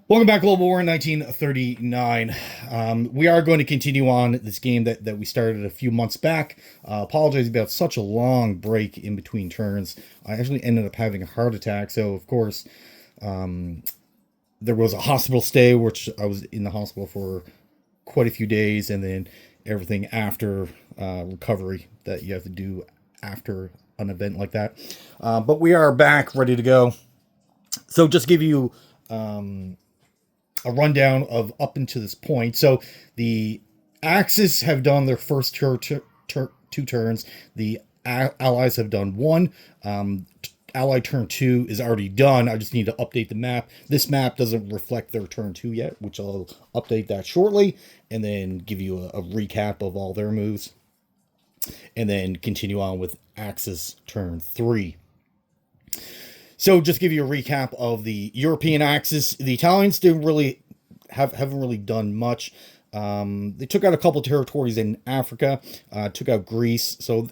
Welcome back, Global War in 1939. We are going to continue on this game that we started a few months back. Apologize about such a long break in between turns. I actually ended up having a heart attack, so of course, there was a hospital stay, which I was in the hospital for quite a few days, and then everything after recovery that you have to do after an event like that. But we are back, ready to go. So, just give you a rundown of up until this point. So the Axis have done their first two turns. The Allies have done one. Ally turn two is already done. I just need to update the map. This map doesn't reflect their turn two yet, which I'll update that shortly, and then give you a recap of all their moves, and then continue on with Axis turn three. So just give you a recap of the European Axis. The Italians didn't really haven't really done much. They took out a couple territories in Africa, took out Greece. So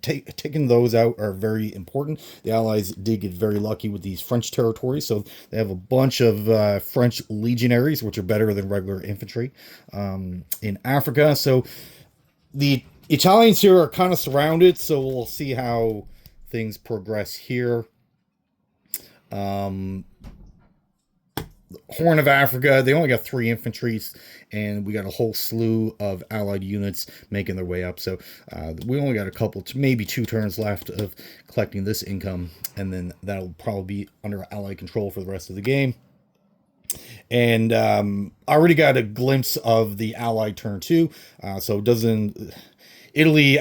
taking those out are very important. The Allies did get very lucky with these French territories, so they have a bunch of French legionaries, which are better than regular infantry in Africa. So the Italians here are kind of surrounded, so we'll see how things progress here. Horn of Africa, they only got 3 infantry, and we got a whole slew of allied units making their way up. So we only got a couple, maybe 2 turns left of collecting this income, and then that'll probably be under allied control for the rest of the game. And I already got a glimpse of the allied turn 2, so it doesn't... Italy,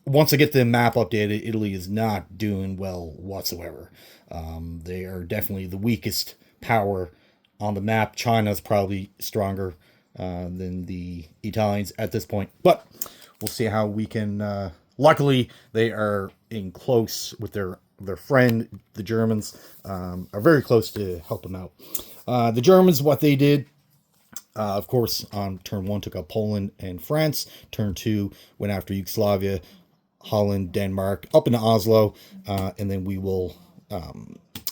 once I get the map updated, Italy is not doing well whatsoever. They are definitely the weakest power on the map. China's probably stronger than the Italians at this point, but we'll see how we can. Luckily, they are in close with their friend. The Germans are very close to help them out. The Germans, what they did. Of course, on turn 1 took out Poland and France. Turn 2 went after Yugoslavia, Holland, Denmark, up into Oslo, and then we will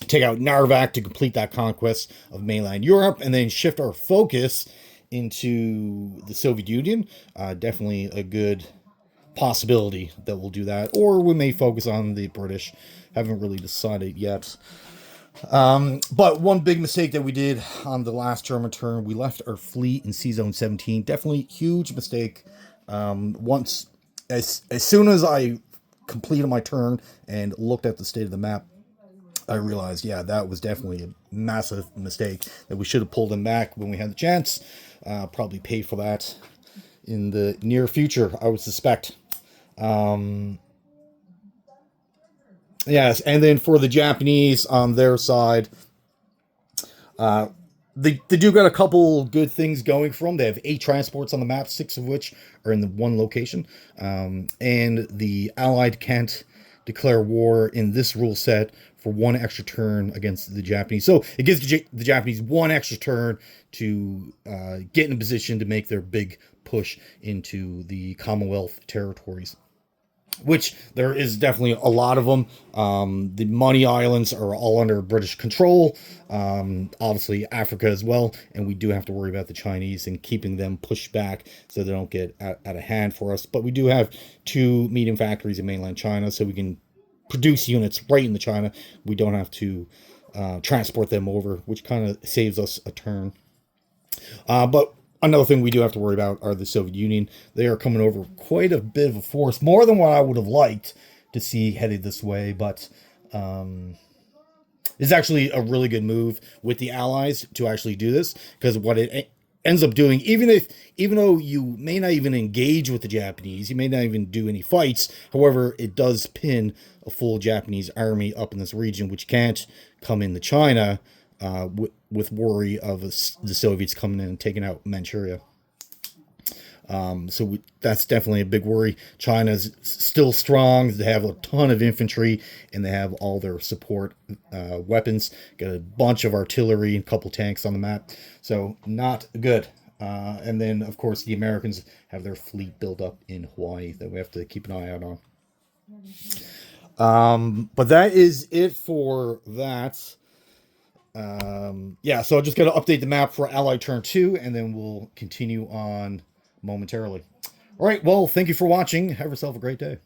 take out Narvak to complete that conquest of mainland Europe, and then shift our focus into the Soviet Union. Definitely a good possibility that we'll do that, or we may focus on the British. Haven't really decided yet. But one big mistake that we did on the last German turn, we left our fleet in Sea Zone 17. Definitely huge mistake. As soon as I completed my turn and looked at the state of the map, I realized, yeah, that was definitely a massive mistake, that we should have pulled them back when we had the chance. Probably pay for that in the near future, I would suspect. Yes, and then for the Japanese on their side, they do got a couple good things going for them. They have 8 transports on the map, 6 of which are in the one location. And the Allied can't declare war in this rule set for 1 extra turn against the Japanese. So it gives the Japanese 1 extra turn to get in a position to make their big push into the Commonwealth territories, which there is definitely a lot of them. The Money Islands are all under British control. Obviously, Africa as well. And we do have to worry about the Chinese and keeping them pushed back so they don't get out of hand for us. But we do have 2 medium factories in mainland China, so we can produce units right in the China. We don't have to transport them over, which kind of saves us a turn. But another thing we do have to worry about are the Soviet Union. They are coming over quite a bit of a force, more than what I would have liked to see headed this way. But it's actually a really good move with the Allies to actually do this, because what it ends up doing, even though you may not even engage with the Japanese, you may not even do any fights. However, it does pin a full Japanese army up in this region, which can't come into China with worry of the Soviets coming in and taking out Manchuria. That's definitely a big worry. China's still strong. They have a ton of infantry, and they have all their support weapons. Got a bunch of artillery and a couple tanks on the map. So not good. And then, of course, the Americans have their fleet built up in Hawaii that we have to keep an eye out on. But that is it for that. Yeah, so I just got to update the map for Allied Turn 2, and then we'll continue on momentarily. All right, well, thank you for watching. Have yourself a great day.